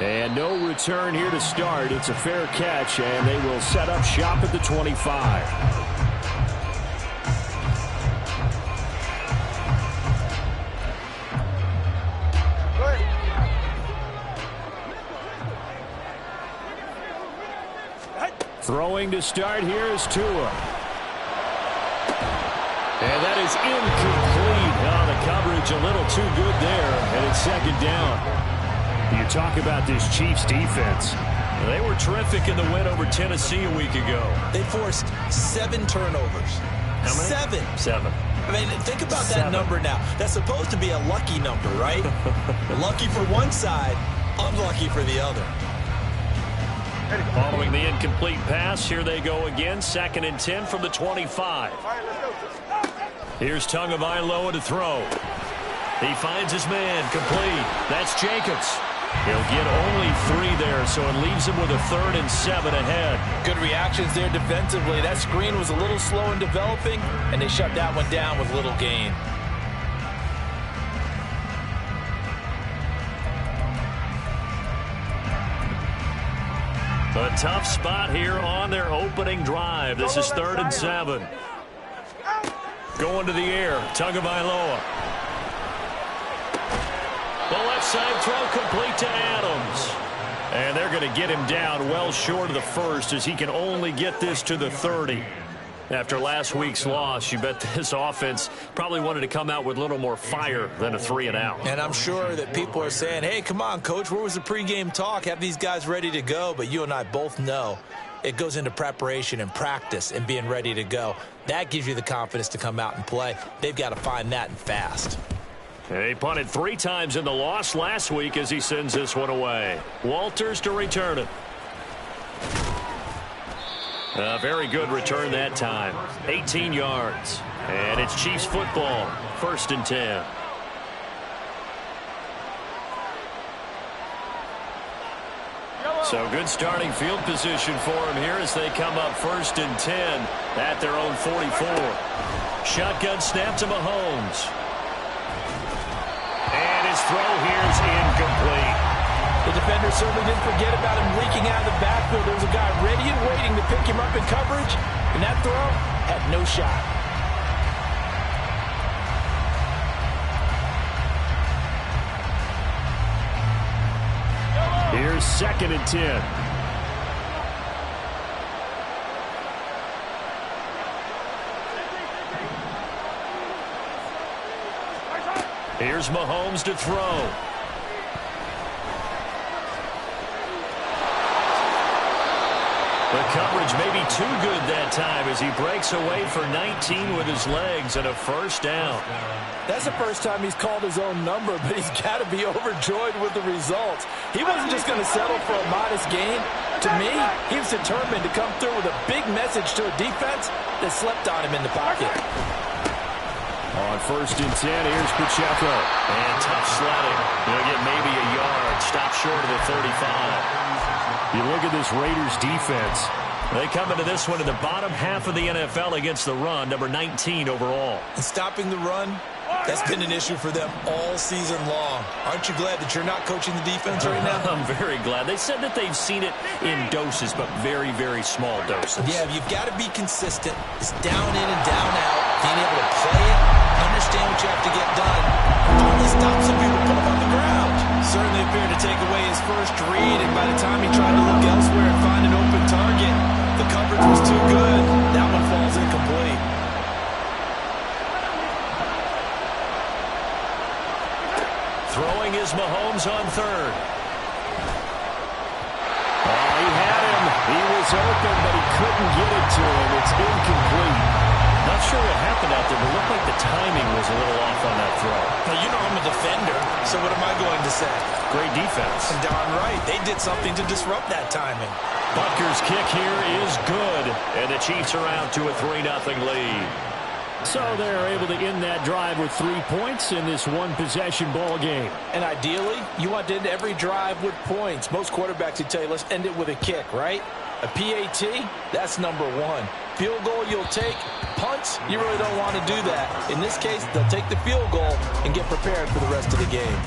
And no return here to start. It's a fair catch, and they will set up shop at the 25. Throwing to start here is Tua. And that is incomplete. Oh, the coverage a little too good there, and it's second down. You talk about this Chiefs defense. They were terrific in the win over Tennessee a week ago. They forced 7 turnovers. How many? 7. I mean, think about that number now. That's supposed to be a lucky number, right? Lucky for one side, unlucky for the other. Following the incomplete pass, here they go again. 2nd and 10 from the 25. Here's Tagovailoa to throw. He finds his man, complete. That's Jacobs. He'll get only 3 there, so it leaves him with a 3rd and 7 ahead. Good reactions there defensively. That screen was a little slow in developing, and they shut that one down with little gain. A tough spot here on their opening drive. This is 3rd and 7. Going to the air, Tagovailoa. The left side throw complete to Adams. And they're going to get him down well short of the 1st as he can only get this to the 30. After last week's loss, you bet this offense probably wanted to come out with a little more fire than a 3 and out. And I'm sure that people are saying, hey, come on, Coach, where was the pregame talk? Have these guys ready to go? But you and I both know it goes into preparation and practice and being ready to go. That gives you the confidence to come out and play. They've got to find that and fast. He punted 3 times in the loss last week as he sends this one away. Walters to return it. A very good return that time. 18 yards. And it's Chiefs football. 1st and 10. So good starting field position for him here as they come up 1st and 10 at their own 44. Shotgun snap to Mahomes. And his throw here is incomplete. The defender certainly didn't forget about him leaking out of the backfield. There was a guy ready and waiting to pick him up in coverage, and that throw had no shot. Here's 2nd and 10. Here's Mahomes to throw. The coverage may be too good that time as he breaks away for 19 with his legs and a 1st down. That's the first time he's called his own number, but he's got to be overjoyed with the results. He wasn't just going to settle for a modest gain. To me, he was determined to come through with a big message to a defense that slept on him in the pocket. On 1st and 10, here's Pacheco. And tough sledding. He'll get maybe a yard. Stop short of the 35. You look at this Raiders defense. They come into this one in the bottom half of the NFL against the run, number 19 overall. And stopping the run, that's been an issue for them all season long. Aren't you glad that you're not coaching the defense right now? I'm very glad. They said that they've seen it in doses, but very, very small doses. Yeah, you've got to be consistent. It's down in and down out. Being able to play it, understand what you have to get done, and finally stop some people put him on the ground. Certainly appeared to take away his first read, and by the time he tried to look elsewhere and find an open target, the coverage was too good. That one falls incomplete. Throwing is Mahomes on 3rd. Oh, he had him. He was open, but he couldn't get it to him. It's incomplete. Not sure what happened out there, but it looked like the timing was a little off on that throw. Now, you know I'm a defender, so what am I going to say? Great defense. Darn right. They did something to disrupt that timing. Butker's kick here is good, and the Chiefs are out to a 3-0 lead. So they're able to end that drive with 3 points in this one-possession ball game. And ideally, you want to end every drive with points. Most quarterbacks would tell you, let's end it with a kick, right? A PAT, that's number 1. Field goal you'll take. Punts, you really don't want to do that. In this case, they'll take the field goal and get prepared for the rest of the game.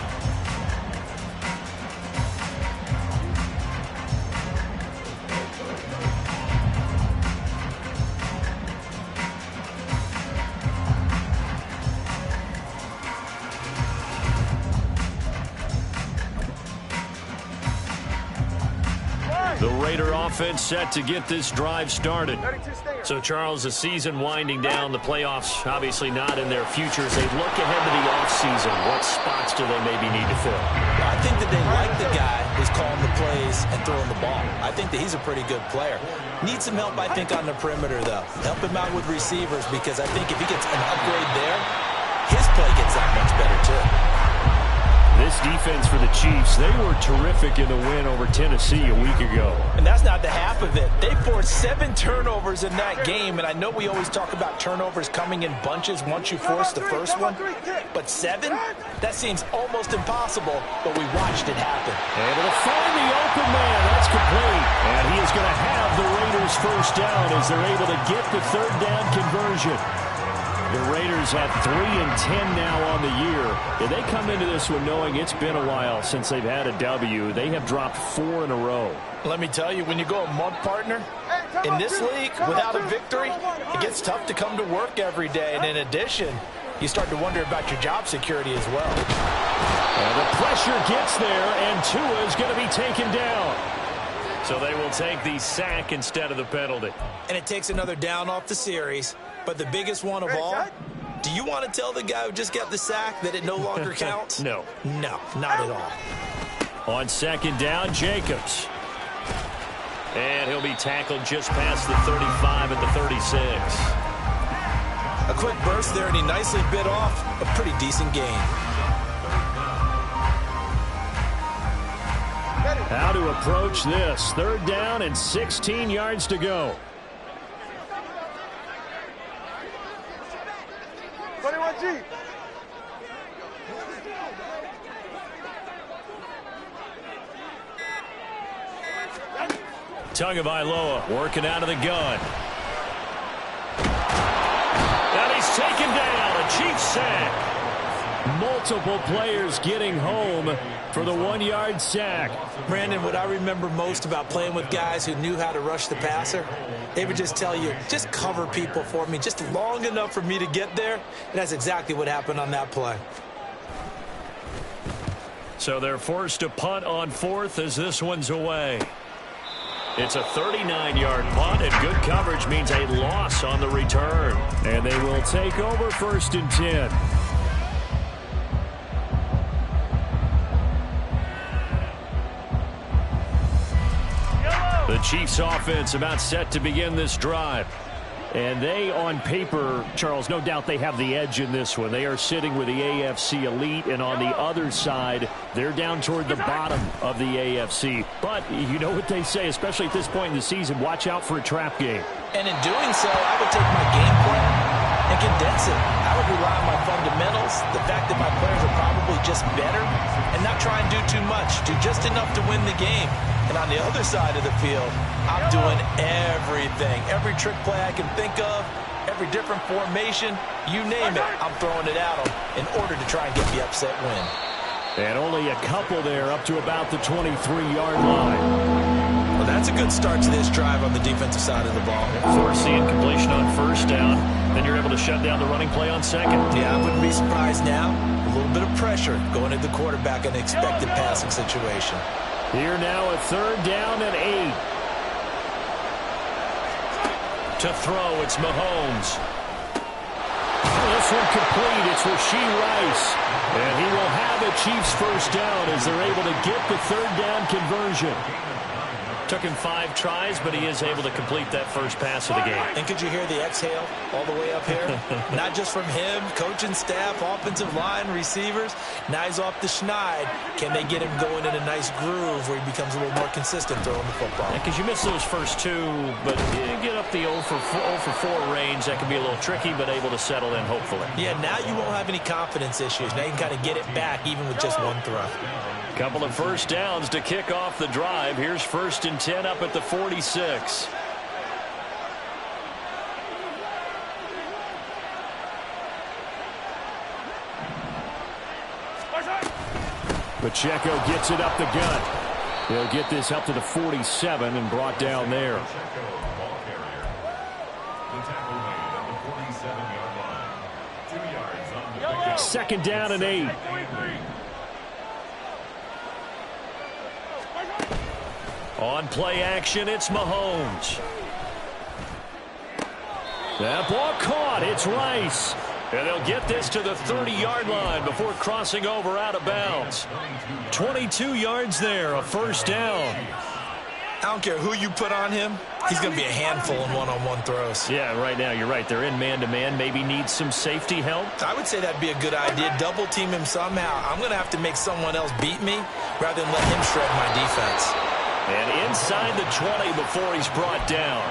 The Raider offense set to get this drive started. So, Charles, the season winding down, the playoffs obviously not in their future. As they look ahead to the offseason, what spots do they maybe need to fill? I think that they like the guy who's calling the plays and throwing the ball. I think that he's a pretty good player. Needs some help, I think, on the perimeter, though. Help him out with receivers, because I think if he gets an upgrade there, his play gets that much better, too. This defense for the Chiefs, they were terrific in the win over Tennessee a week ago. And that's not the half of it. They forced 7 turnovers in that game, and I know we always talk about turnovers coming in bunches once you force the first one, but 7? That seems almost impossible, but we watched it happen. Able to find the open man. That's complete. And he is going to have the Raiders first down as they're able to get the third down conversion. The Raiders have 3-10 now on the year. And they come into this one knowing it's been a while since they've had a W. They have dropped 4 in a row. Let me tell you, when you go a month partner, in this league, without a victory, it gets tough to come to work every day. And in addition, you start to wonder about your job security as well. And the pressure gets there, and Tua is going to be taken down. So they will take the sack instead of the penalty. And it takes another down off the series. But the biggest one of all, do you want to tell the guy who just got the sack that it no longer counts? No. No, not at all. On second down, Jacobs. And he'll be tackled just past the 35 at the 36. A quick burst there, and he nicely bit off a pretty decent gain. How to approach this. Third down and 16 yards to go. 21G. Tagovailoa working out of the gun. And he's taken down. A Chiefs sack. Multiple players getting home for the 1-yard sack. Brandon, what I remember most about playing with guys who knew how to rush the passer, they would just tell you, just cover people for me, just long enough for me to get there. And that's exactly what happened on that play. So they're forced to punt on 4th as this one's away. It's a 39-yard punt, and good coverage means a loss on the return. And they will take over 1st and 10. The Chiefs offense about set to begin this drive. And they, on paper, Charles, no doubt they have the edge in this one. They are sitting with the AFC elite, and on the other side, they're down toward the bottom of the AFC. But you know what they say, especially at this point in the season, watch out for a trap game. And in doing so, I would take my game plan and condense it. I would rely on my fundamentals, the fact that my players are probably just better, and not try and do too much, do just enough to win the game. And on the other side of the field, I'm doing everything. Every trick play I can think of, every different formation, you name it, I'm throwing it at them in order to try and get the upset win. And only a couple there up to about the 23-yard line. Well, that's a good start to this drive on the defensive side of the ball. Forcing completion on 1st down. Then you're able to shut down the running play on 2nd. Yeah, I wouldn't be surprised now. A little bit of pressure going at the quarterback in an expected passing situation. Here now a 3rd down and 8. To throw, it's Mahomes. This one complete. It's Rashee Rice. And he will have a Chiefs first down as they're able to get the 3rd down conversion. Took him 5 tries, but he is able to complete that first pass of the game. And could you hear the exhale all the way up here? Not just from him, coaching staff, offensive line, receivers. Now he's off the schneid. Can they get him going in a nice groove where he becomes a little more consistent throwing the football? Because you miss those first 2, but you get up the 0 for 4 range. That can be a little tricky, but able to settle in, hopefully. Yeah, now you won't have any confidence issues. Now you can kind of get it back even with just one throw. Couple of first downs to kick off the drive. Here's 1st and 10 up at the 46. Pacheco gets it up the gut. He'll get this up to the 47 and brought down there. 2nd down and 8. On play action, it's Mahomes. That ball caught. It's Rice. And they'll get this to the 30-yard line before crossing over out of bounds. 22 yards there, a first down. I don't care who you put on him. He's going to be a handful in one-on-one throws. Yeah, right now, you're right. They're in man-to-man. Maybe need some safety help. I would say that'd be a good idea. Double team him somehow. I'm going to have to make someone else beat me rather than let him shred my defense. And inside the 20 before he's brought down.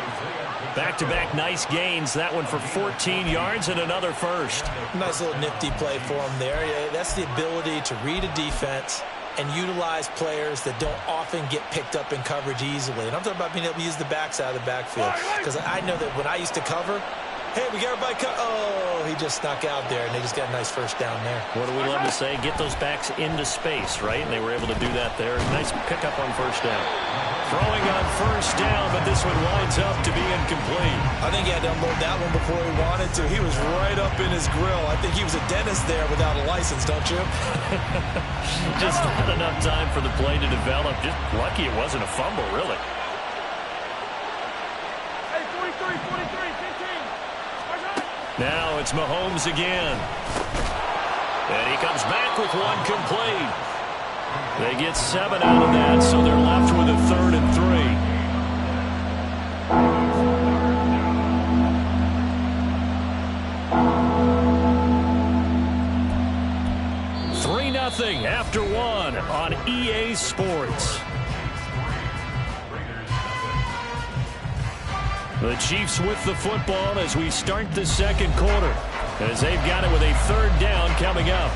Back-to-back nice gains. That one for 14 yards and another first. Nice little nifty play for him there. Yeah, that's the ability to read a defense and utilize players that don't often get picked up in coverage easily. And I'm talking about being able to use the backside of the backfield. Because I know that when I used to cover, hey, we got everybody cut. Oh, he just snuck out there, and they just got a nice first down there. What do we love to say? Get those backs into space, right? And they were able to do that there. Nice pickup on first down. Throwing on first down, but this one winds up to be incomplete. I think he had to unload that one before he wanted to. He was right up in his grill. I think he was a dentist there without a license, don't you? Just not enough time for the play to develop. Just lucky it wasn't a fumble, really. Hey, 43, 15. Now it's Mahomes again. And he comes back with one complete. They get 7 out of that, so they're left with a 3rd and 3. 3-0 after 1 on EA Sports. The Chiefs with the football as we start the second quarter, as they've got it with a 3rd down coming up.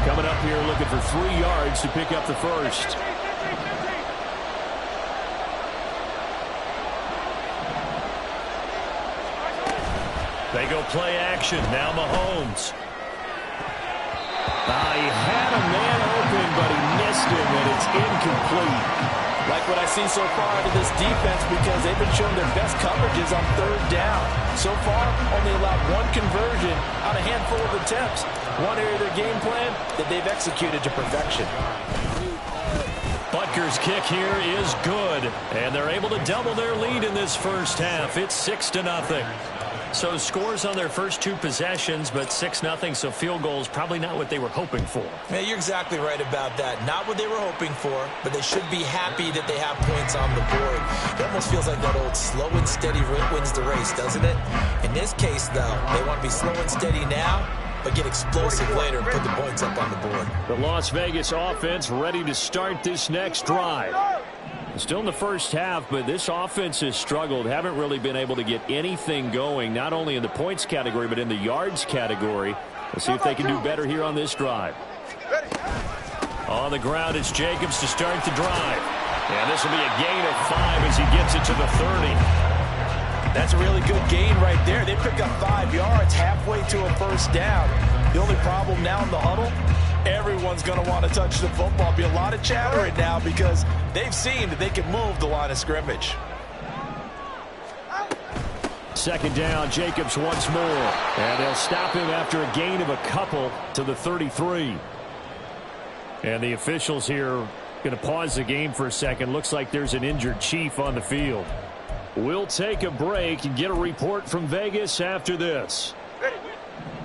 Coming up here looking for 3 yards to pick up the first. They go play action. Now Mahomes. He had a man open, but he missed him, and it's incomplete. Like what I see so far out of this defense, because they've been showing their best coverages on 3rd down. So far, only allowed 1 conversion on a handful of attempts. One area of their game plan that they've executed to perfection. Butker's kick here is good, and they're able to double their lead in this first half. It's 6-0. So scores on their first 2 possessions, but 6-0, so field goals probably not what they were hoping for. Yeah, you're exactly right about that. Not what they were hoping for, but they should be happy that they have points on the board. It almost feels like that old slow and steady wins the race, doesn't it? In this case, though, they want to be slow and steady now, but get explosive later and put the points up on the board. The Las Vegas offense ready to start this next drive. Still in the first half, but this offense has struggled. Haven't really been able to get anything going, not only in the points category, but in the yards category. We'll see if they can do better here on this drive. On the ground, it's Jacobs to start the drive. And this will be a gain of 5 as he gets it to the 30. That's a really good gain right there. They pick up 5 yards halfway to a first down. The only problem now in the huddle, everyone's going to want to touch the football. Be a lot of chattering now because they've seen that they can move the line of scrimmage. 2nd down, Jacobs once more. And they'll stop him after a gain of a couple to the 33. And the officials here going to pause the game for a second. Looks like there's an injured Chief on the field. We'll take a break and get a report from Vegas after this.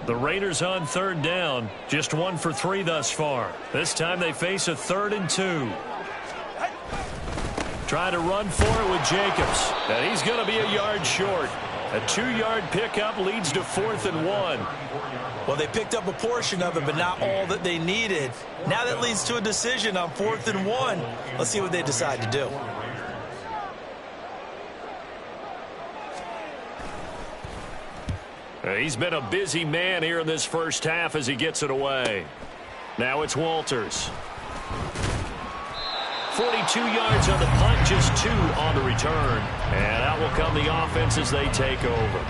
The Raiders on 3rd down, just 1 for 3 thus far. This time they face a 3rd and 2. Trying to run for it with Jacobs, and he's going to be a yard short. A 2-yard pickup leads to 4th and 1. Well, they picked up a portion of it, but not all that they needed. Now that leads to a decision on 4th and 1. Let's see what they decide to do. He's been a busy man here in this first half as he gets it away. Now it's Walters. 42 yards on the punt, just 2 on the return. And out will come the offense as they take over.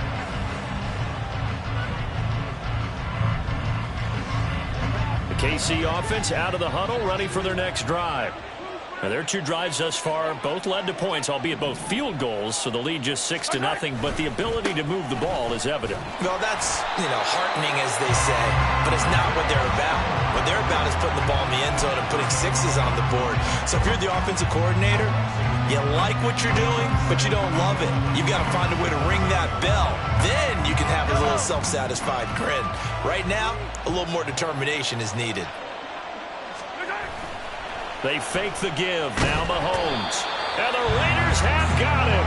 The KC offense out of the huddle, ready for their next drive. Now, their 2 drives thus far both led to points, albeit both field goals, so the lead just 6-0, but the ability to move the ball is evident. Well, that's, heartening, as they say, but it's not what they're about. What they're about is putting the ball in the end zone and putting sixes on the board. So if you're the offensive coordinator, you like what you're doing, but you don't love it. You've got to find a way to ring that bell. Then you can have a little self-satisfied grin. Right now, a little more determination is needed. They fake the give. Now Mahomes. And the Raiders have got him.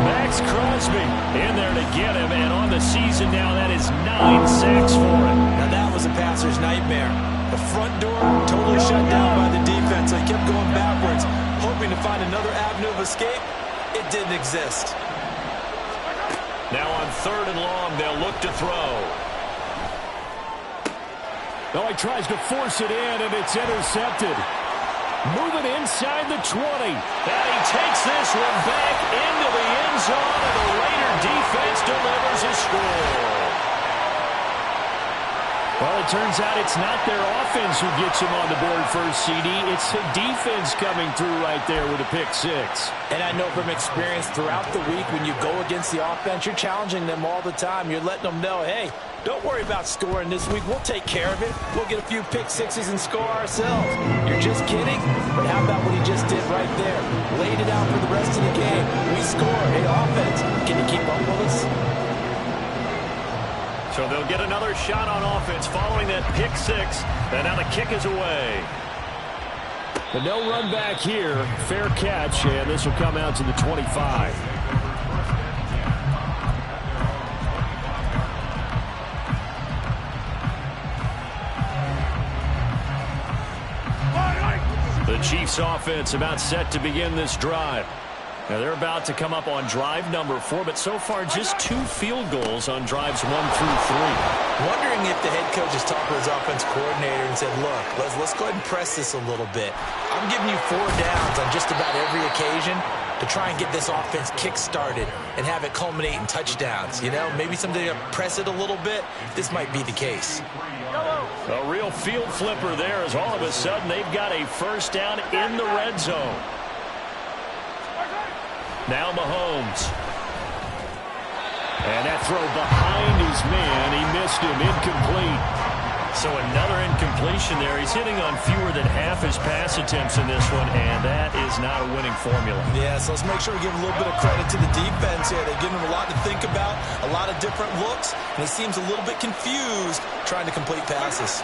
Max Crosby in there to get him. And on the season now, that is 9 sacks for him. Now that was a passer's nightmare. The front door totally shut down by the defense. They kept going backwards, hoping to find another avenue of escape. It didn't exist. Now on 3rd and long, they'll look to throw. Oh, he tries to force it in, and it's intercepted. Moving inside the 20. And he takes this one back into the end zone, and the Raider defense delivers a score. Well, it turns out it's not their offense who gets them on the board first, CD. It's the defense coming through right there with a pick six. And I know from experience throughout the week, when you go against the offense, you're challenging them all the time. You're letting them know, hey, don't worry about scoring this week. We'll take care of it. We'll get a few pick sixes and score ourselves. You're just kidding? But how about what he just did right there? Laid it out for the rest of the game. We score. Hey, offense, can you keep up with us? So they'll get another shot on offense following that pick six. And now the kick is away. But no run back here. Fair catch, and this will come out to the 25. The Chiefs offense about set to begin this drive. Now they're about to come up on drive number 4, but so far just 2 field goals on drives 1 through 3. Wondering if the head coach has talked to his offense coordinator and said, look, let's go ahead and press this a little bit. I'm giving you 4 downs on just about every occasion to try and get this offense kick-started and have it culminate in touchdowns. You know, maybe someday to press it a little bit. This might be the case. A real field flipper there as all of a sudden they've got a first down in the red zone. Now Mahomes. And that throw behind his man. He missed him. Incomplete. So another incompletion there. He's hitting on fewer than half his pass attempts in this one, and that is not a winning formula. Yeah, so let's make sure we give a little bit of credit to the defense here. They've given him a lot to think about, a lot of different looks, and he seems a little bit confused trying to complete passes.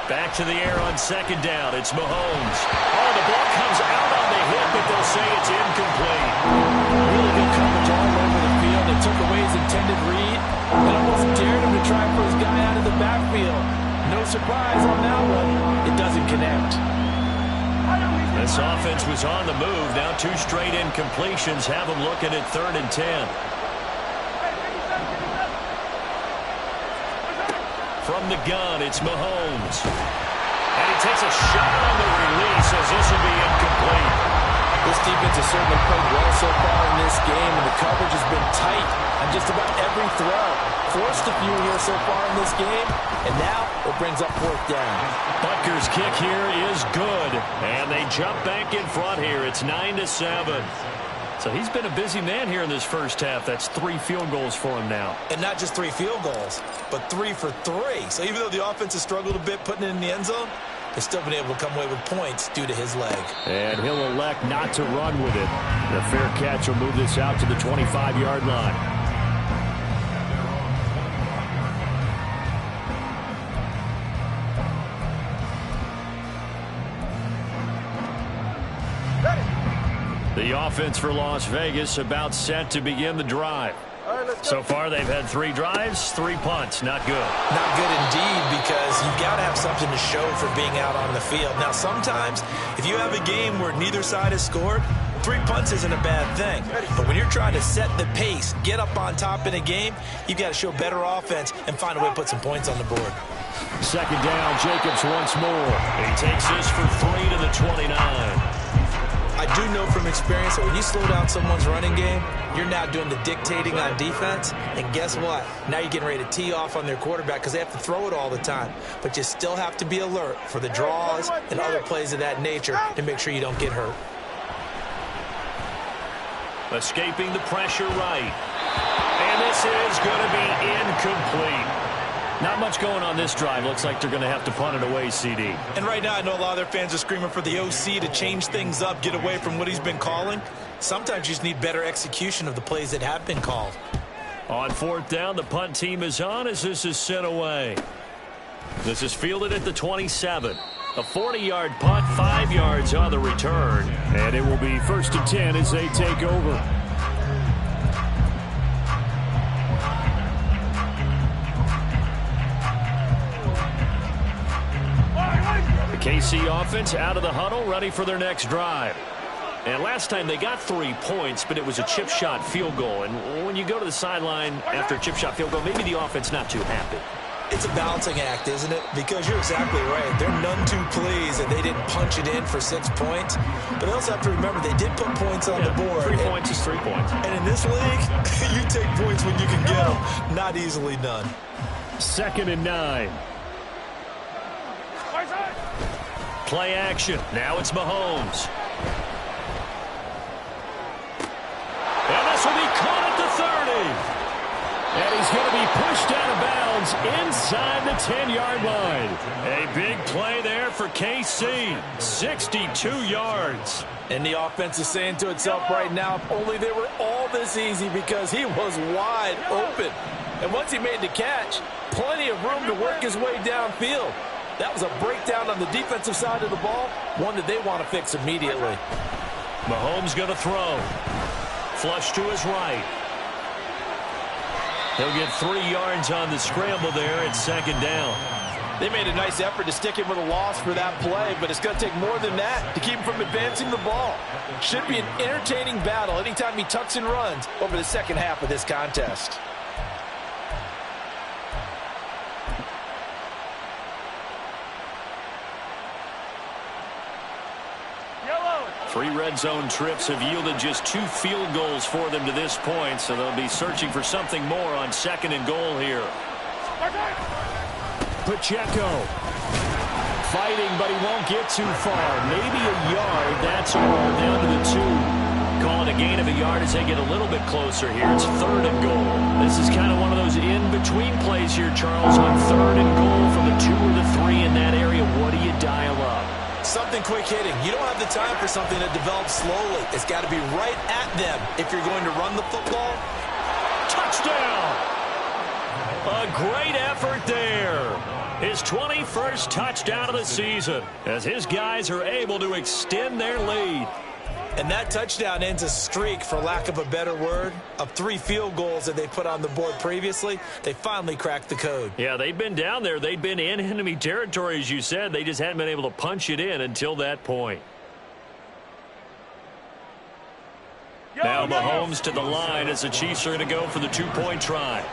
Back to the air on 2nd down. It's Mahomes. Oh, the ball comes out on the hip, but they'll say it's incomplete. Really good coverage all over the field. They took away his intended read and almost dared him to try for his guy out of the backfield. No surprise on that one. It doesn't connect. This offense was on the move. Now 2 straight incompletions have them looking at 3rd and 10. From the gun, it's Mahomes. And he takes a shot on the release as this will be incomplete. This defense has certainly played well so far in this game, and the coverage has been tight on just about every throw. Forced a few here so far in this game, and now it brings up 4th down. Butker's kick here is good, and they jump back in front here. It's 9-7. So he's been a busy man here in this first half. That's 3 field goals for him now. And not just 3 field goals, but 3 for 3. So even though the offense has struggled a bit putting it in the end zone, they've still been able to come away with points due to his leg. And he'll elect not to run with it. The fair catch will move this out to the 25-yard line. The offense for Las Vegas about set to begin the drive. So far, they've had 3 drives, 3 punts. Not good. Not good indeed, because you've got to have something to show for being out on the field. Now, sometimes, if you have a game where neither side has scored, 3 punts isn't a bad thing. But when you're trying to set the pace, get up on top in a game, you've got to show better offense and find a way to put some points on the board. 2nd down, Jacobs once more. He takes this for 3 to the 29. I do know from experience that when you slow down someone's running game, you're now doing the dictating on defense. And guess what? Now you're getting ready to tee off on their quarterback because they have to throw it all the time. But you still have to be alert for the draws and other plays of that nature to make sure you don't get hurt. Escaping the pressure right. And this is going to be incomplete. Not much going on this drive. Looks like they're going to have to punt it away, CD. And right now, I know a lot of their fans are screaming for the OC to change things up, get away from what he's been calling. Sometimes you just need better execution of the plays that have been called. On fourth down, the punt team is on as this is sent away. This is fielded at the 27. A 40-yard punt, 5 yards on the return. And it will be 1st and 10 as they take over. The KC offense out of the huddle, ready for their next drive. And last time they got 3 points, but it was a chip shot field goal. And when you go to the sideline after a chip shot field goal, maybe the offense not too happy. It's a balancing act, isn't it? Because you're exactly right. They're none too pleased, and they didn't punch it in for 6 points. But they also have to remember they did put points on the board. 3 points is 3 points. And in this league, you take points when you can get them. Not easily done. 2nd and 9. Play action. Now it's Mahomes. And this will be caught at the 30. And he's going to be pushed out of bounds inside the 10-yard line. A big play there for KC. 62 yards. And the offense is saying to itself right now, if only they were all this easy, because he was wide open. And once he made the catch, plenty of room to work his way downfield. That was a breakdown on the defensive side of the ball, one that they want to fix immediately. Mahomes going to throw. Flush to his right. He'll get 3 yards on the scramble there at 2nd down. They made a nice effort to stick him with a loss for that play, but it's going to take more than that to keep him from advancing the ball. Should be an entertaining battle anytime he tucks and runs over the second half of this contest. Three red zone trips have yielded just 2 field goals for them to this point, so they'll be searching for something more on 2nd and goal here. Pacheco fighting, but he won't get too far. Maybe a yard. That's all, down to the 2. Calling a gain of a yard as they get a little bit closer here. It's 3rd and goal. This is kind of one of those in-between plays here, Charles, on 3rd and goal from the 2 or the 3 in that area. What do you dial up? Something quick hitting. You don't have the time for something that develops slowly. It's got to be right at them if you're going to run the football. Touchdown! A great effort there. His 21st touchdown of the season as his guys are able to extend their lead. And that touchdown ends a streak, for lack of a better word, of 3 field goals that they put on the board previously. They finally cracked the code. Yeah, they've been down there. They've been in enemy territory, as you said. They just hadn't been able to punch it in until that point. Now Mahomes to the line as the Chiefs are going to go for the 2-point try.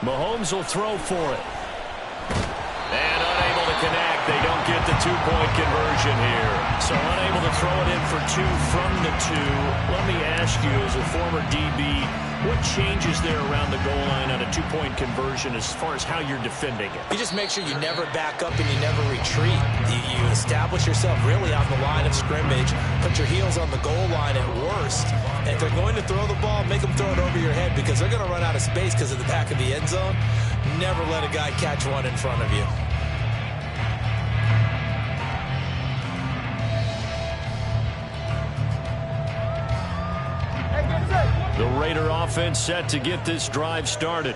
Mahomes will throw for it. And unable to connect. They don't get the 2-point conversion here. So unable to throw it in for 2 from the 2. Let me ask you, as a former DB, what changes there around the goal line on a 2-point conversion as far as how you're defending it? You just make sure you never back up and you never retreat. You establish yourself really on the line of scrimmage. Put your heels on the goal line at worst. And if they're going to throw the ball, make them throw it over your head, because they're going to run out of space because of the back of the end zone. Never let a guy catch one in front of you. The Raider offense set to get this drive started.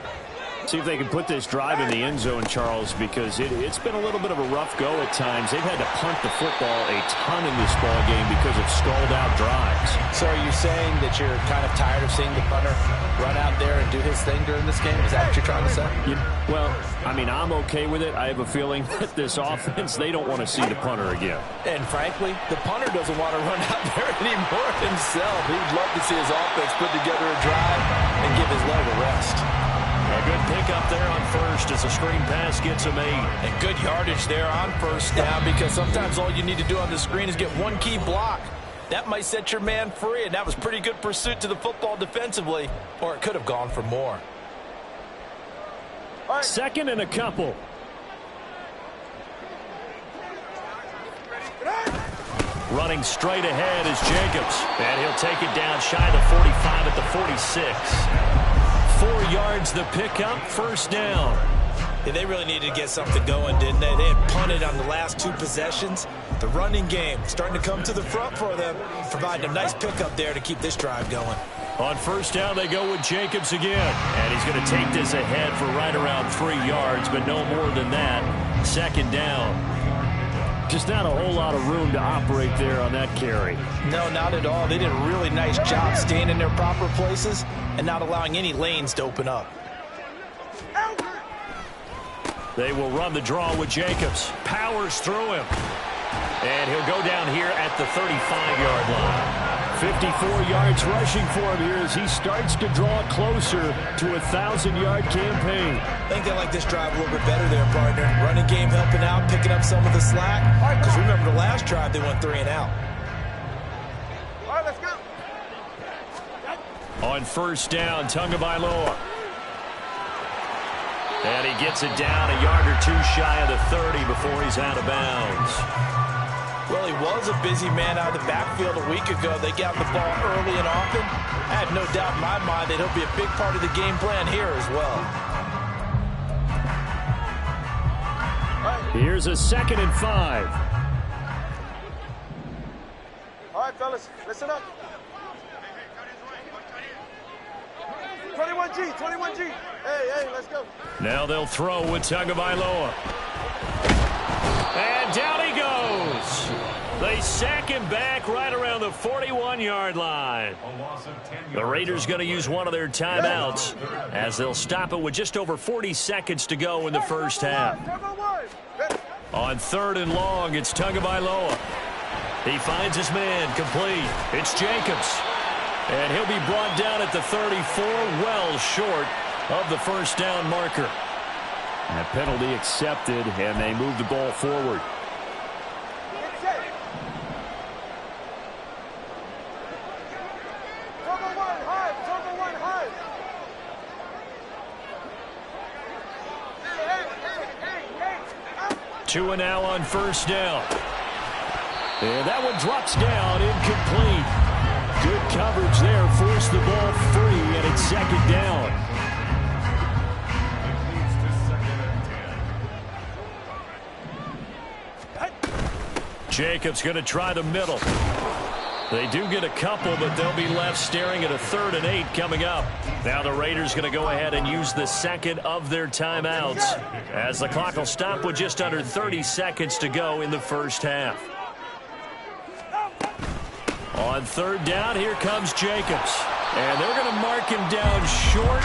See if they can put this drive in the end zone, Charles, because it's been a little bit of a rough go at times. They've had to punt the football a ton in this ball game because of stalled-out drives. So are you saying that you're kind of tired of seeing the punter run out there and do his thing during this game? Is that what you're trying to say? Well, I mean, I'm okay with it. I have a feeling that this offense, they don't want to see the punter again. And frankly, the punter doesn't want to run out there anymore himself. He'd love to see his offense put together a drive and give his leg a rest. A good pickup there on first as a screen pass gets him 8. And good yardage there on first down, because sometimes all you need to do on the screen is get one key block. That might set your man free, and that was pretty good pursuit to the football defensively, or it could have gone for more. 2nd and a couple. Running straight ahead is Jacobs. And he'll take it down shy of the 45 at the 46. 4 yards the pickup, 1st down. Yeah, they really needed to get something going, didn't they? They had punted on the last 2 possessions. The running game starting to come to the front for them, providing a nice pickup there to keep this drive going. On 1st down, they go with Jacobs again. And he's going to take this ahead for right around 3 yards, but no more than that. 2nd down. Just not a whole lot of room to operate there on that carry. No, not at all. They did a really nice job staying in their proper places and not allowing any lanes to open up. They will run the draw with Jacobs. Powers through him. And he'll go down here at the 35-yard line. 54 yards rushing for him here as he starts to draw closer to a 1,000-yard campaign. I think they like this drive a little bit better there, partner. Running game helping out, picking up some of the slack. Because remember the last drive, they went 3 and out. All right, let's go. On 1st down, Tagovailoa. And he gets it down a yard or 2 shy of the 30 before he's out of bounds. Well, he was a busy man out of the backfield a week ago. They got the ball early and often. I have no doubt in my mind that he'll be a big part of the game plan here as well. Here's a 2nd and 5. All right, fellas, listen up. 21G, 21G. Hey, let's go. Now they'll throw with Tagovailoa. And down he goes. They sack him back right around the 41-yard line. The Raiders going to use one of their timeouts as they'll stop it with just over 40 seconds to go in the 1st half. On 3rd and long, it's Tagovailoa. He finds his man complete. It's Jacobs. And he'll be brought down at the 34, well short of the 1st down marker. And a penalty accepted, and they move the ball forward. Two and now on 1st down. And that one drops down, incomplete. Good coverage there, forced the ball free, and it's 2nd down. Jacobs going to try the middle. They do get a couple, but they'll be left staring at a 3rd and 8 coming up. Now the Raiders going to go ahead and use the 2nd of their timeouts as the clock will stop with just under 30 seconds to go in the 1st half. On 3rd down, here comes Jacobs. And they're going to mark him down short,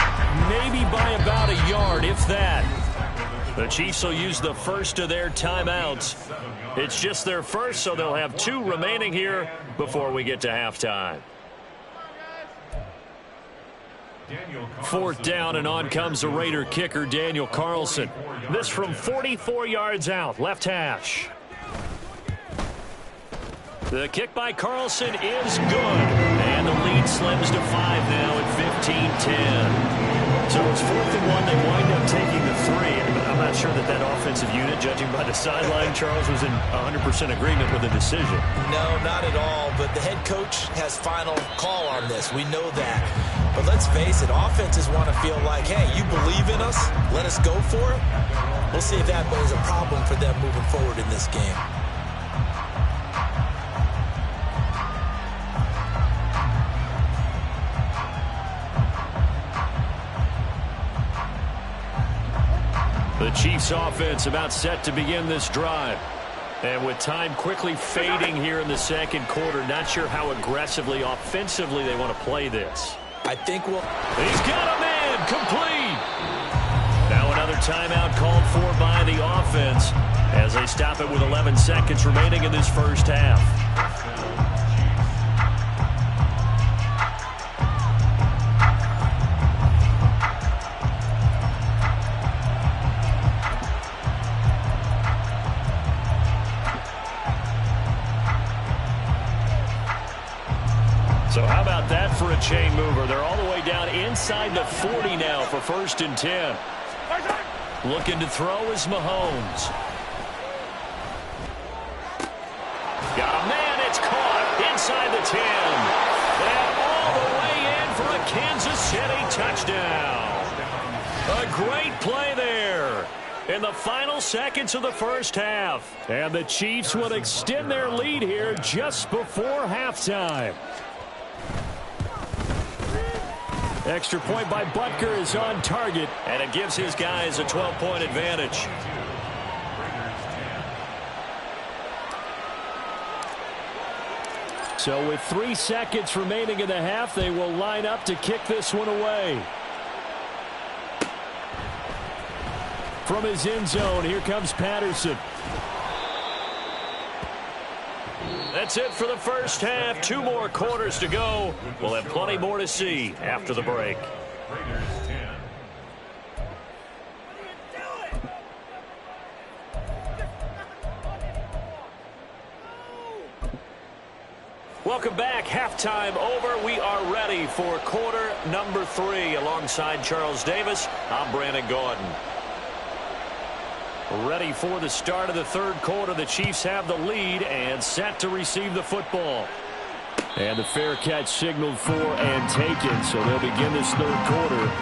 maybe by about a yard, if that. The Chiefs will use the 1st of their timeouts. It's just their 1st, so they'll have 2 remaining here before we get to halftime. 4th down, and on comes the Raider kicker, Daniel Carlson. This from 44 yards out, left hash. The kick by Carlson is good. And the lead slims to 5 now at 15-10. So it's 4th and 1. They wind up taking the 3. I'm not sure that offensive unit, judging by the sideline, Charles, was in 100% agreement with the decision. No, not at all. But the head coach has final call on this. We know that. But let's face it, offenses want to feel like, hey, you believe in us, let us go for it. We'll see if that is a problem for them moving forward in this game. The Chiefs offense about set to begin this drive. And with time quickly fading here in the 2nd quarter, not sure how aggressively, offensively they want to play this. I think we'll... He's got a man, complete. Now another timeout called for by the offense as they stop it with 11 seconds remaining in this 1st half. So how about that for a chain mover? They're all the way down inside the 40 now for 1st and 10. Looking to throw is Mahomes. Got a man. It's caught inside the 10. And all the way in for a Kansas City touchdown. A great play there in the final seconds of the first half. And the Chiefs will extend their lead here just before halftime. Extra point by Butker is on target, and it gives his guys a 12-point advantage. So with 3 seconds remaining in the half, they will line up to kick this one away. From his end zone, here comes Patterson. That's it for the first half. 2 more quarters to go. We'll have plenty more to see after the break. Welcome back. Halftime over. We are ready for quarter number 3. Alongside Charles Davis, I'm Brandon Gaudin. Ready for the start of the third quarter. The Chiefs have the lead and set to receive the football. And the fair catch signaled for and taken, so they'll begin this third quarter.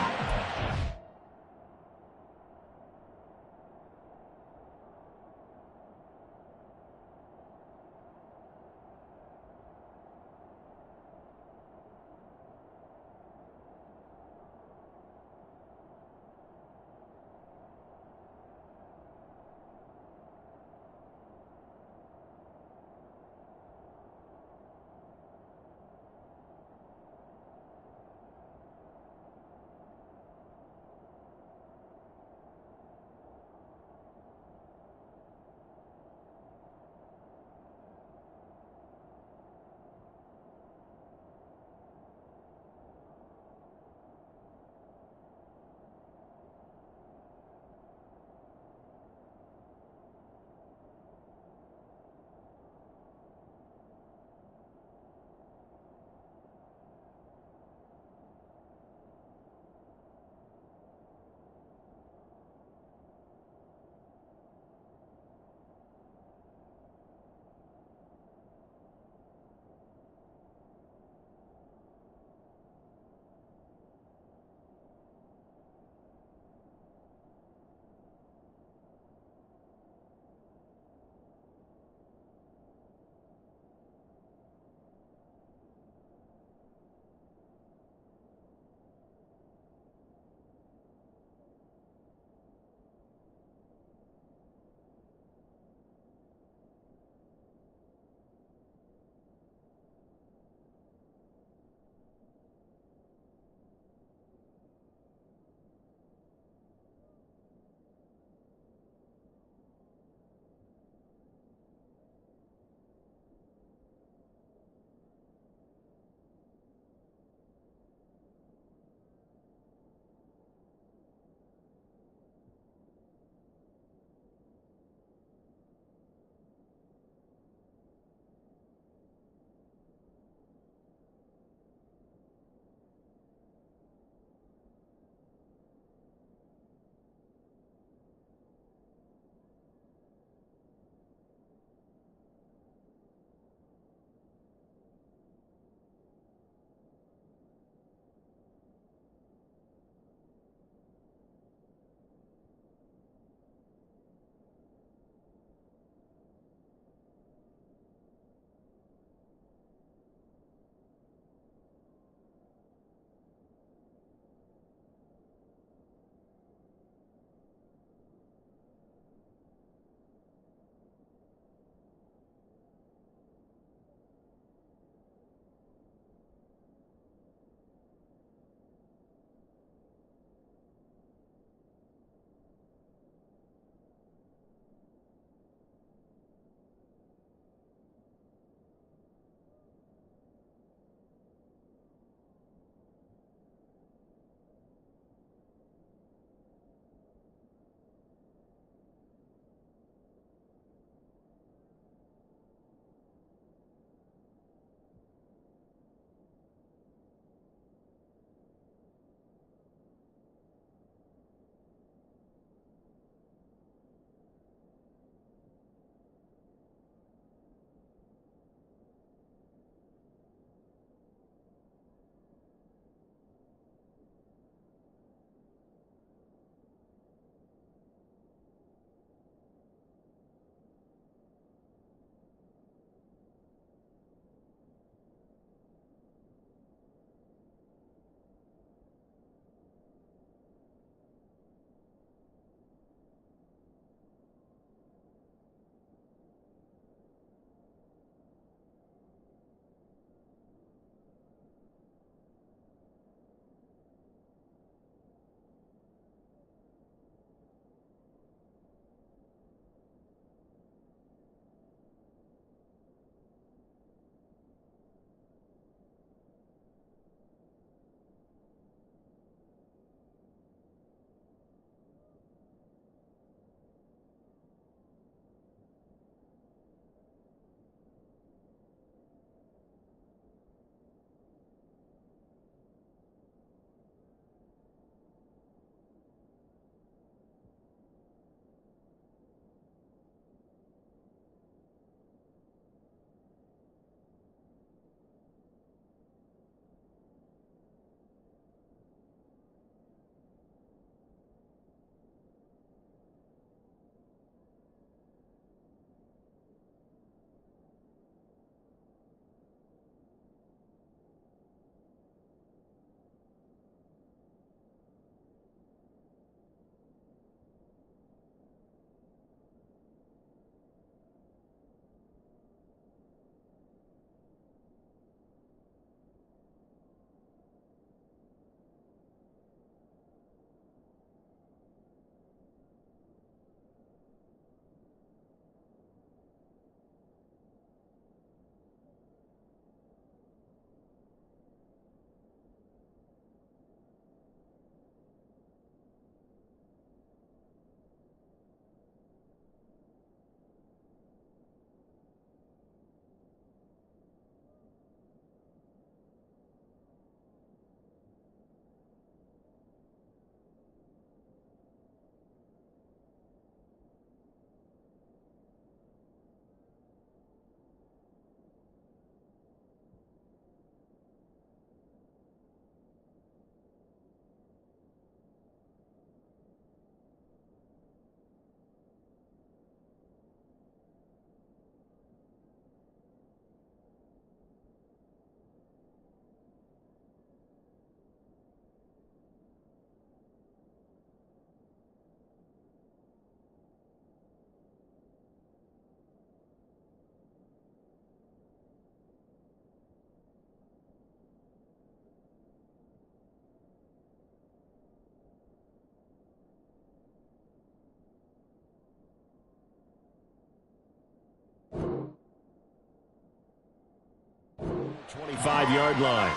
25-yard line.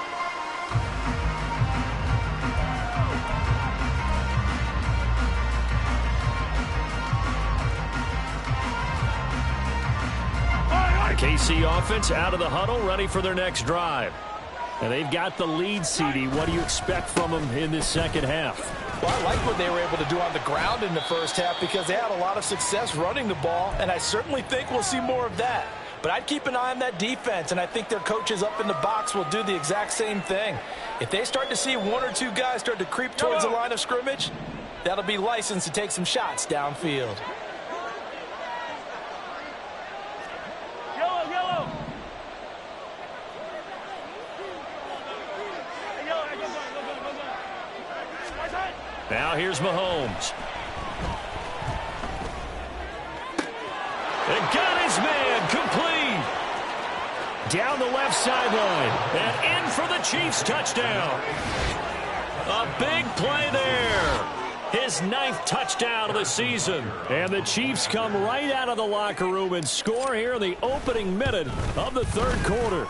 The KC offense out of the huddle, ready for their next drive. And they've got the lead, CD. What do you expect from them in this second half? Well, I like what they were able to do on the ground in the first half because they had a lot of success running the ball, and I certainly think we'll see more of that. But I'd keep an eye on that defense, and I think their coaches up in the box will do the exact same thing. If they start to see one or two guys start to creep towards the line of scrimmage, that'll be licensed to take some shots downfield. Now here's Mahomes. And got his man complete. Down the left sideline. And in for the Chiefs touchdown. A big play there. His 9th touchdown of the season. And the Chiefs come right out of the locker room and score here in the opening minute of the third quarter.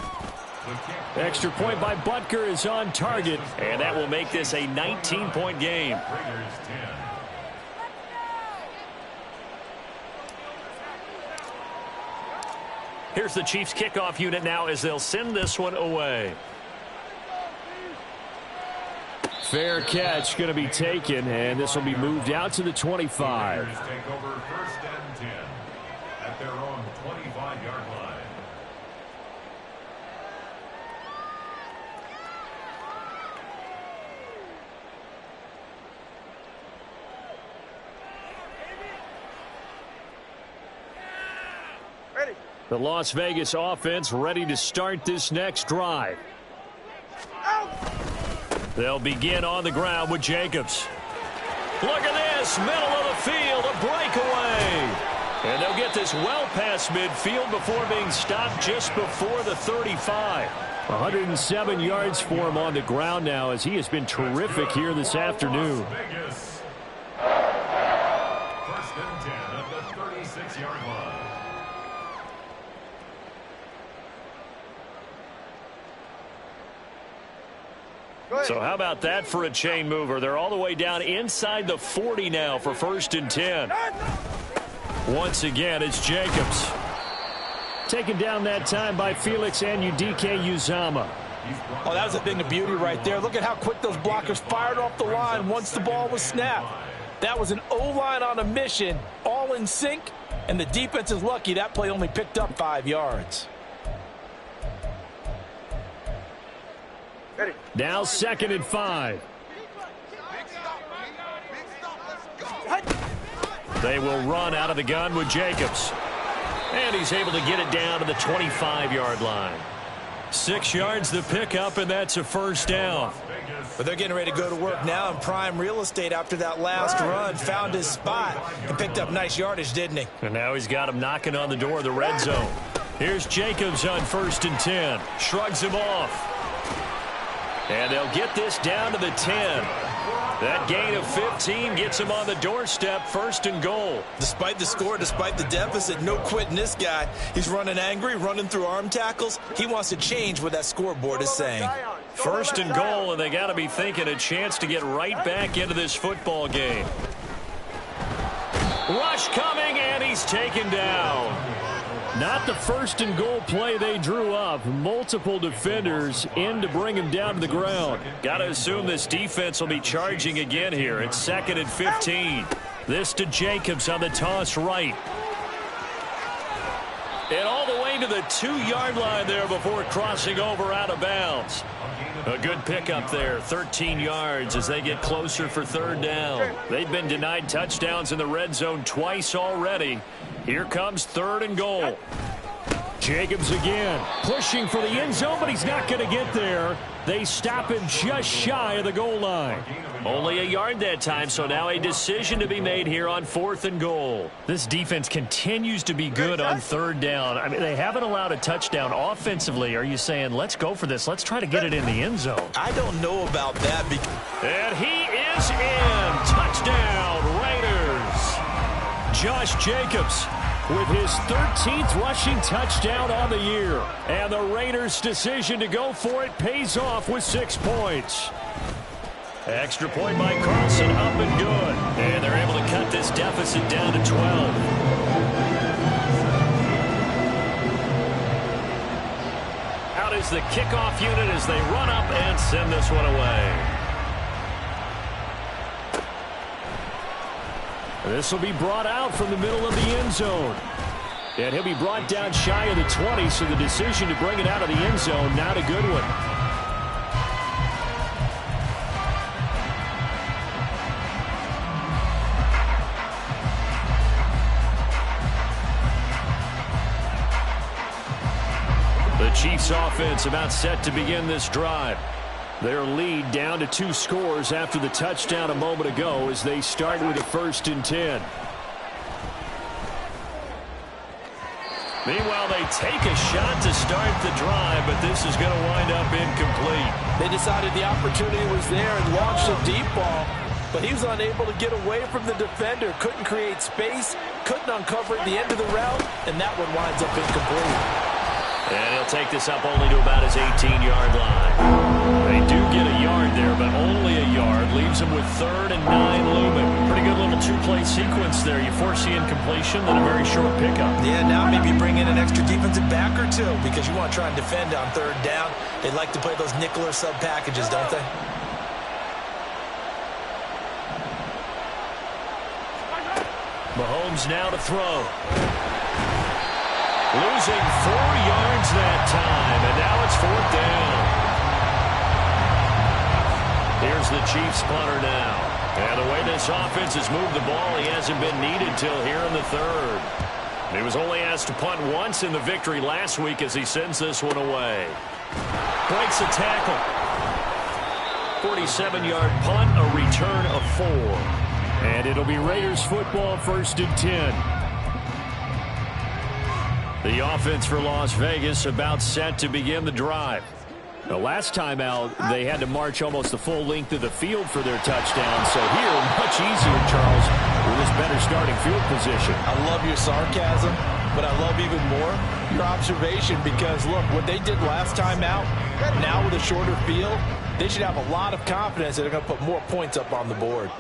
Extra point by Butker is on target, and that will make this a 19-point game. Here's the Chiefs kickoff unit now as they'll send this one away. Fair catch going to be taken, and this will be moved out to the 25. Take over 1st and 10 at their own 25-yard line. The Las Vegas offense ready to start this next drive. They'll begin on the ground with Jacobs. Look at this, middle of the field, a breakaway. And they'll get this well past midfield before being stopped just before the 35. 107 yards for him on the ground now as he has been terrific here this afternoon. 1st and 10 at the 36-yard line. So how about that for a chain mover? They're all the way down inside the 40 now for 1st and 10. Once again, it's Jacobs. Taken down that time by Felix Anudike-Uzomah. Oh, that was a thing of beauty right there. Look at how quick those blockers fired off the line once the ball was snapped. That was an O-line on a mission, all in sync, and the defense is lucky that play only picked up 5 yards. Now 2nd and 5. They will run out of the gun with Jacobs. And he's able to get it down to the 25-yard line. 6 yards the pickup, and that's a 1st down. But they're getting ready to go to work now in prime real estate after that last run. Found his spot and picked up nice yardage, didn't he? And now he's got him knocking on the door of the red zone. Here's Jacobs on 1st and 10. Shrugs him off. And they'll get this down to the 10. That gain of 15 gets him on the doorstep, 1st and goal. Despite the score, despite the deficit, no quitting this guy. He's running angry, running through arm tackles. He wants to change what that scoreboard is saying. 1st and goal, and they got to be thinking a chance to get right back into this football game. Rush coming, and he's taken down. Not the 1st and goal play they drew up. Multiple defenders in to bring him down to the ground. Got to assume this defense will be charging again here. It's 2nd and 15. This to Jacobs on the toss right. And all the way to the 2-yard line there before crossing over out of bounds. A good pickup there, 13 yards as they get closer for 3rd down. They've been denied touchdowns in the red zone twice already. Here comes 3rd and goal. Jacobs again, pushing for the end zone, but he's not going to get there. They stop him just shy of the goal line. Only a yard that time, so now a decision to be made here on 4th and goal. This defense continues to be good on 3rd down. I mean, they haven't allowed a touchdown offensively. Are you saying, let's go for this? Let's try to get it in the end zone. I don't know about that. And he is in. Touchdown, Raiders. Josh Jacobs with his 13th rushing touchdown on the year. And the Raiders' decision to go for it pays off with 6 points. Extra point by Carlson, up and good. And they're able to cut this deficit down to 12. Out is the kickoff unit as they run up and send this one away. This will be brought out from the middle of the end zone. And he'll be brought down shy of the 20, so the decision to bring it out of the end zone, not a good one. The Chiefs offense about set to begin this drive. Their lead down to 2 scores after the touchdown a moment ago as they start with a 1st and 10. Meanwhile, they take a shot to start the drive, but this is going to wind up incomplete. They decided the opportunity was there and launched a deep ball, but he was unable to get away from the defender, couldn't create space, couldn't uncover at the end of the route, and that one winds up incomplete. And he'll take this up only to about his 18-yard line. They do get a yard there, but only a yard. Leaves them with 3rd and 9 looming. Pretty good little 2-play sequence there. You force the incompletion, then a very short pickup. Yeah, now maybe bring in an extra defensive back or 2 because you want to try and defend on 3rd down. They like to play those nickel or sub packages, don't they? Mahomes now to throw. Losing 4 yards that time, and now it's 4th down. Here's the Chiefs punter now. And the way this offense has moved the ball, he hasn't been needed till here in the 3rd. He was only asked to punt once in the victory last week as he sends this one away. Breaks a tackle. 47-yard punt, a return of 4. And it'll be Raiders football, 1st and 10. The offense for Las Vegas about set to begin the drive. The last time out, they had to march almost the full length of the field for their touchdown. So here, much easier, Charles, with this better starting field position. I love your sarcasm, but I love even more your observation because, look, what they did last time out, now with a shorter field, they should have a lot of confidence that they're going to put more points up on the board.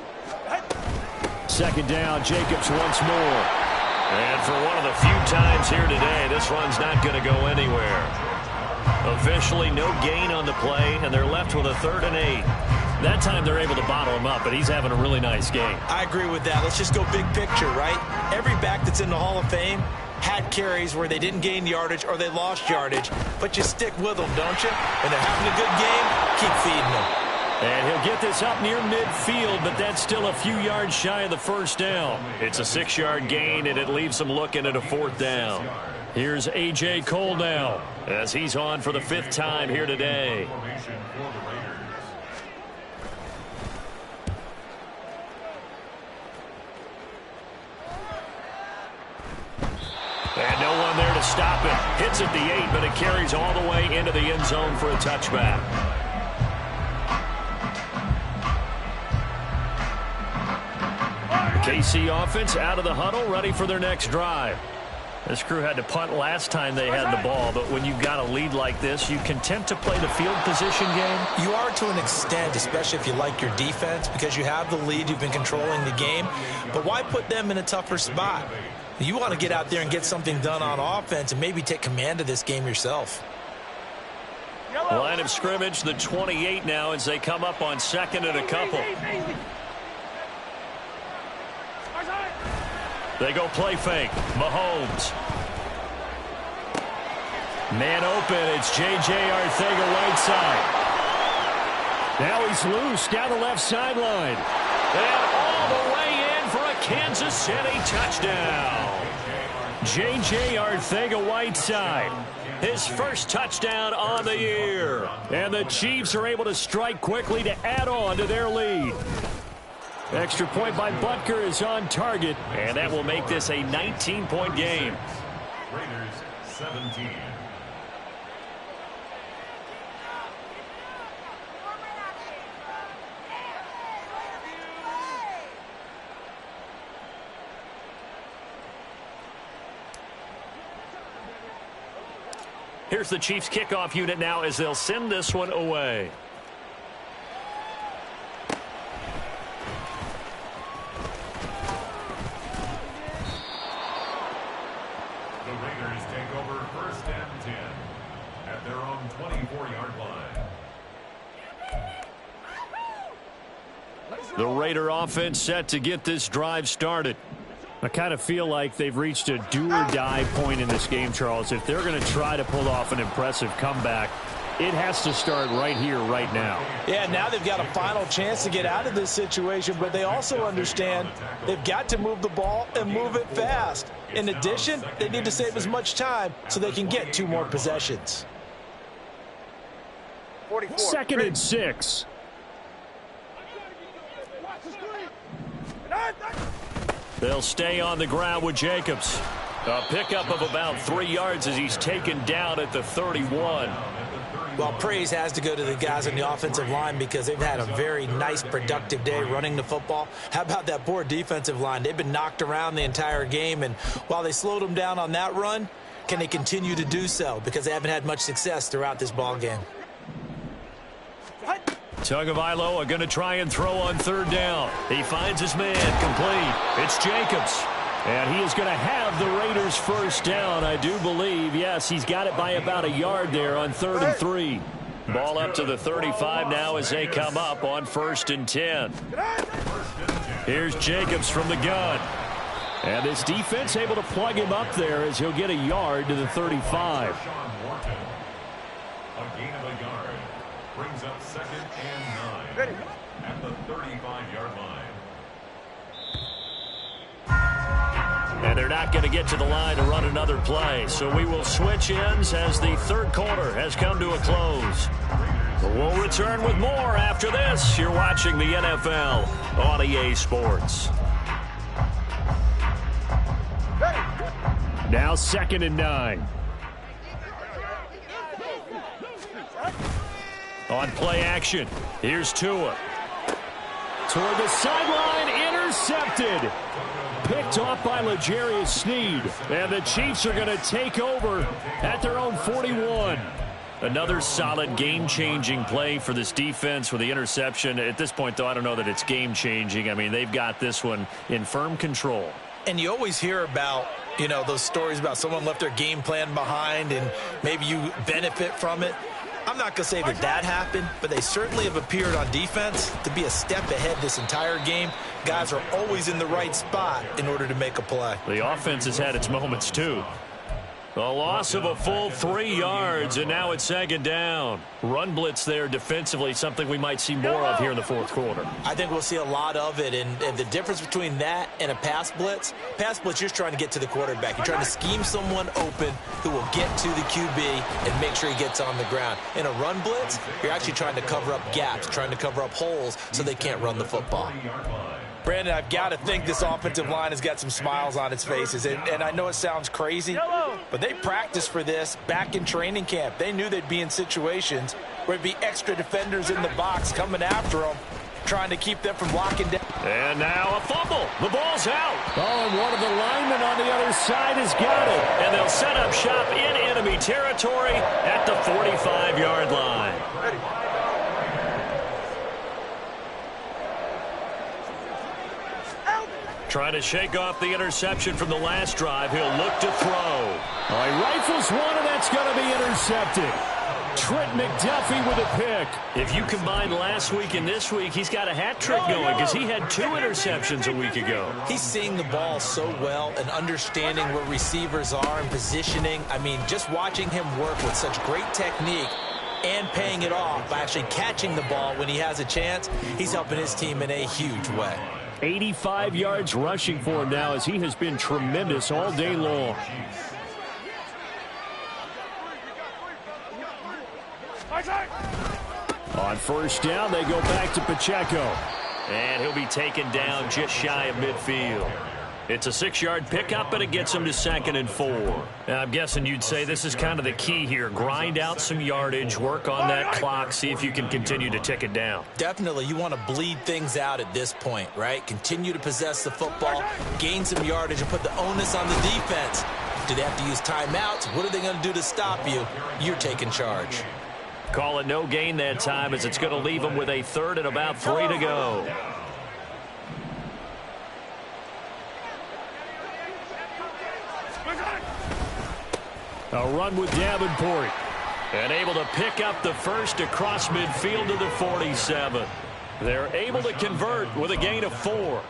2nd down, Jacobs once more. And for one of the few times here today, this one's not going to go anywhere. Officially no gain on the play, and they're left with a 3rd and 8. That time they're able to bottle him up, but he's having a really nice game. I agree with that. Let's just go big picture, right? Every back that's in the Hall of Fame had carries where they didn't gain yardage or they lost yardage, but you stick with them, don't you? When they're having a good game, keep feeding them. And he'll get this up near midfield, but that's still a few yards shy of the 1st down. It's a 6-yard gain, and it leaves them looking at a 4th down. Here's A.J. Cole now as he's on for the 5th time here today. And no one there to stop it. Hits at the 8, but it carries all the way into the end zone for a touchback. KC offense out of the huddle, ready for their next drive. This crew had to punt last time they had the ball, but when you've got a lead like this, you content to play the field position game? You are to an extent, especially if you like your defense, because you have the lead, you've been controlling the game. But why put them in a tougher spot? You want to get out there and get something done on offense and maybe take command of this game yourself. Line of scrimmage, the 28 now as they come up on 2nd and a couple. They go play fake. Mahomes. Man open. It's J.J. Arcega-Whiteside. Now he's loose down the left sideline. And all the way in for a Kansas City touchdown. J.J. Arcega-Whiteside. His 1st touchdown on the year. And the Chiefs are able to strike quickly to add on to their lead. Extra point by Butker is on target, and that will make this a 19-point game. Raiders 17. Here's the Chiefs kickoff unit now as they'll send this one away. The Raiders take over 1st and 10 at their own 24-yard line. The Raider offense set to get this drive started. I kind of feel like they've reached a do-or-die point in this game, Charles. If they're going to try to pull off an impressive comeback, it has to start right here, right now. Yeah, now they've got a final chance to get out of this situation, but they also understand they've got to move the ball and move it fast. In addition, they need to save as much time so they can get 2 more possessions. 44. 2nd and 6. They'll stay on the ground with Jacobs. A pickup of about 3 yards as he's taken down at the 31. Well, praise has to go to the guys on the offensive line because they've had a very nice, productive day running the football. How about that poor defensive line? They've been knocked around the entire game, and while they slowed them down on that run, can they continue to do so? Because they haven't had much success throughout this ball game. Tagovailoa going to try and throw on 3rd down. He finds his man complete. It's Jacobs. And he is going to have the Raiders 1st down, I do believe. Yes, he's got it by about a yard there on 3rd and 3. Ball up to the 35 now as they come up on 1st and 10. Here's Jacobs from the gun. And this defense able to plug him up there as he'll get a yard to the 35. A gain of a yard brings up 2nd and 9 at the 35-yard line. And they're not going to get to the line to run another play. So we will switch ends as the 3rd quarter has come to a close. We'll return with more after this. You're watching the NFL on EA Sports. Now 2nd and 9. On play action, here's Tua. Toward the sideline, intercepted. Picked off by L'Jarius Sneed. And the Chiefs are going to take over at their own 41. Another solid game-changing play for this defense with the interception. At this point, though, I don't know that it's game-changing. I mean, they've got this one in firm control. And you always hear about, you know, those stories about someone left their game plan behind and maybe you benefit from it. I'm not going to say that that happened, but they certainly have appeared on defense to be a step ahead this entire game. Guys are always in the right spot in order to make a play. The offense has had its moments, too. A loss of a full 3 yards, and now it's 2nd down. Run blitz there defensively, something we might see more of here in the 4th quarter. I think we'll see a lot of it, and the difference between that and a pass blitz, you're just trying to get to the quarterback. You're trying to scheme someone open who will get to the QB and make sure he gets on the ground. In a run blitz, you're actually trying to cover up gaps, trying to cover up holes so they can't run the football. Brandon, I've got to think this offensive line has got some smiles on its faces. And I know it sounds crazy, but they practiced for this back in training camp. They knew they'd be in situations where there'd be extra defenders in the box coming after them, trying to keep them from locking down. And now a fumble. The ball's out. Oh, and one of the linemen on the other side has got it. And they'll set up shop in enemy territory at the 45-yard line. Trying to shake off the interception from the last drive. He'll look to throw. Oh, he rifles one, and that's going to be intercepted. Trent McDuffie with a pick. If you combine last week and this week, he's got a hat trick going because he had 2 interceptions a week ago. He's seeing the ball so well and understanding where receivers are and positioning. I mean, just watching him work with such great technique and paying it off by actually catching the ball when he has a chance, he's helping his team in a huge way. 85 yards rushing for him now as he has been tremendous all day long. On 1st down, they go back to Pacheco. And he'll be taken down just shy of midfield. It's a 6-yard pickup, but it gets him to 2nd and 4. Now, I'm guessing you'd say this is kind of the key here. Grind out some yardage, work on that clock, see if you can continue to tick it down. Definitely, you want to bleed things out at this point, right? Continue to possess the football, gain some yardage, and put the onus on the defense. Do they have to use timeouts? What are they going to do to stop you? You're taking charge. Call it no gain that time, as it's going to leave them with a third and about 3 to go. A run with Davenport. And able to pick up the first across midfield to the 47. They're able to convert with a gain of 4.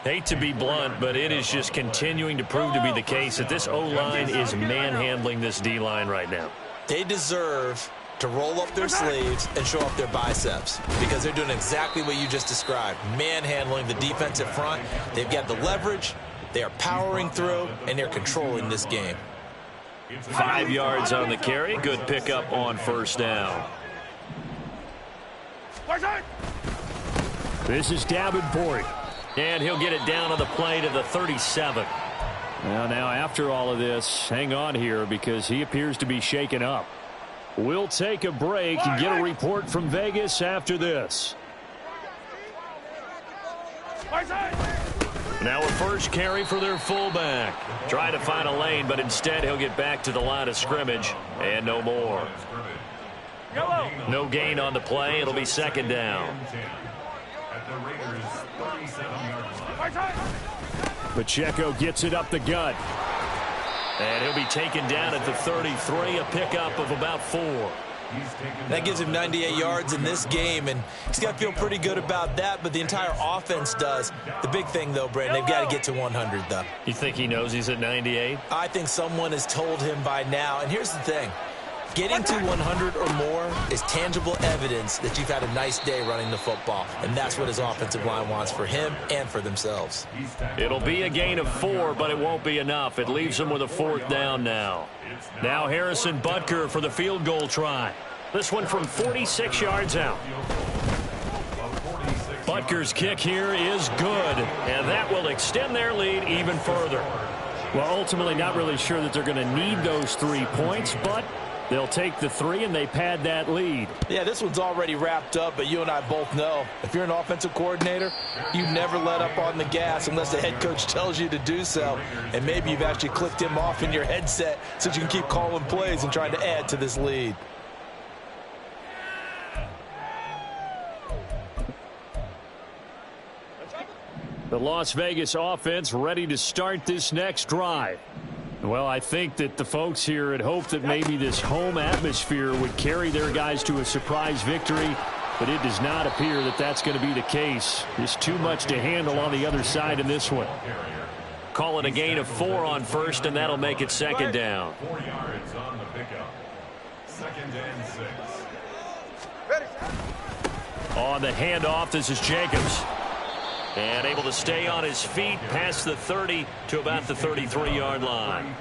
Hate to be blunt, but it is just continuing to prove to be the case that this O-line is manhandling this D-line right now. They deserve to roll up their sleeves and show up their biceps, because they're doing exactly what you just described, manhandling the defensive front. They've got the leverage, they are powering through, and they're controlling this game. 5 yards on the carry. Good pickup on first down. This is Davenport. And he'll get it down on the play to the 37. Well, now after all of this, hang on here because he appears to be shaken up. We'll take a break and get a report from Vegas after this. Now a first carry for their fullback. Try to find a lane, but instead he'll get back to the line of scrimmage and no more. No gain on the play. It'll be second down. Pacheco gets it up the gut. And he'll be taken down at the 33, a pickup of about 4. That gives him 98 yards in this game, and he's got to feel pretty good about that, but the entire offense does. The big thing, though, Brandon, they've got to get to 100, though. You think he knows he's at 98? I think someone has told him by now, and here's the thing. Getting to 100 or more is tangible evidence that you've had a nice day running the football, and that's what his offensive line wants for him and for themselves. It'll be a gain of 4, but it won't be enough. It leaves them with a 4th down now. Now Harrison Butker for the field goal try. This one from 46 yards out. Butker's kick here is good, and that will extend their lead even further. Well, ultimately not really sure that they're going to need those 3 points, but they'll take the 3 and they pad that lead. Yeah, this one's already wrapped up, but you and I both know if you're an offensive coordinator, you never let up on the gas unless the head coach tells you to do so. And maybe you've actually clicked him off in your headset so you can keep calling plays and trying to add to this lead. The Las Vegas offense ready to start this next drive. Well, I think that the folks here had hoped that maybe this home atmosphere would carry their guys to a surprise victory, but it does not appear that that's going to be the case. There's too much to handle on the other side in this one. Call it a gain of 4 on first, and that'll make it second down. 4 yards on the pickup. Second and 6. On the handoff, this is Jacobs. And able to stay on his feet past the 30 to about the 33-yard line.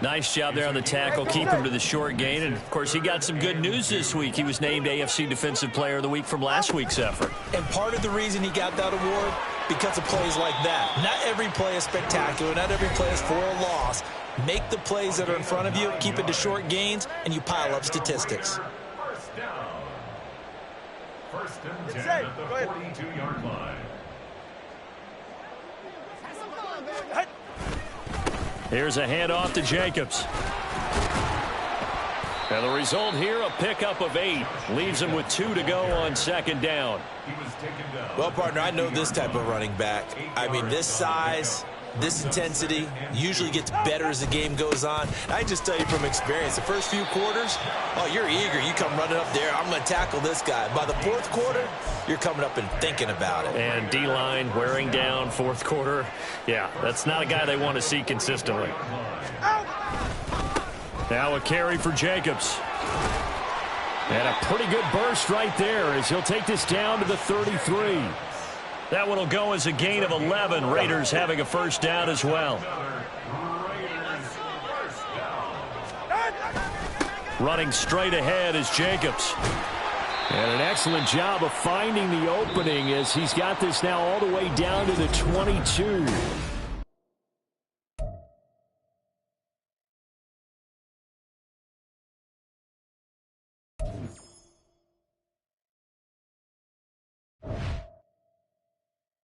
Nice job there on the tackle. Keep him to the short gain. And, of course, he got some good news this week. He was named AFC Defensive Player of the Week from last week's effort. And part of the reason he got that award, because of plays like that. Not every play is spectacular. Not every play is for a loss. Make the plays that are in front of you, keep it to short gains, and you pile up statistics. First down. First and 10 at the 42-yard line. Here's a handoff to Jacobs. And the result here, a pickup of 8. Leaves him with 2 to go on second down. Well, partner, I know this type of running back. I mean, this size, this intensity usually gets better as the game goes on. I just tell you from experience, the first few quarters, oh, you're eager. You come running up there, I'm going to tackle this guy. By the fourth quarter, you're coming up and thinking about it. And D-line wearing down fourth quarter. Yeah, that's not a guy they want to see consistently. Now a carry for Jacobs. And a pretty good burst right there as he'll take this down to the 33. That one will go as a gain of 11. Raiders having a first down as well. Running straight ahead is Jacobs. And an excellent job of finding the opening as he's got this now all the way down to the 22.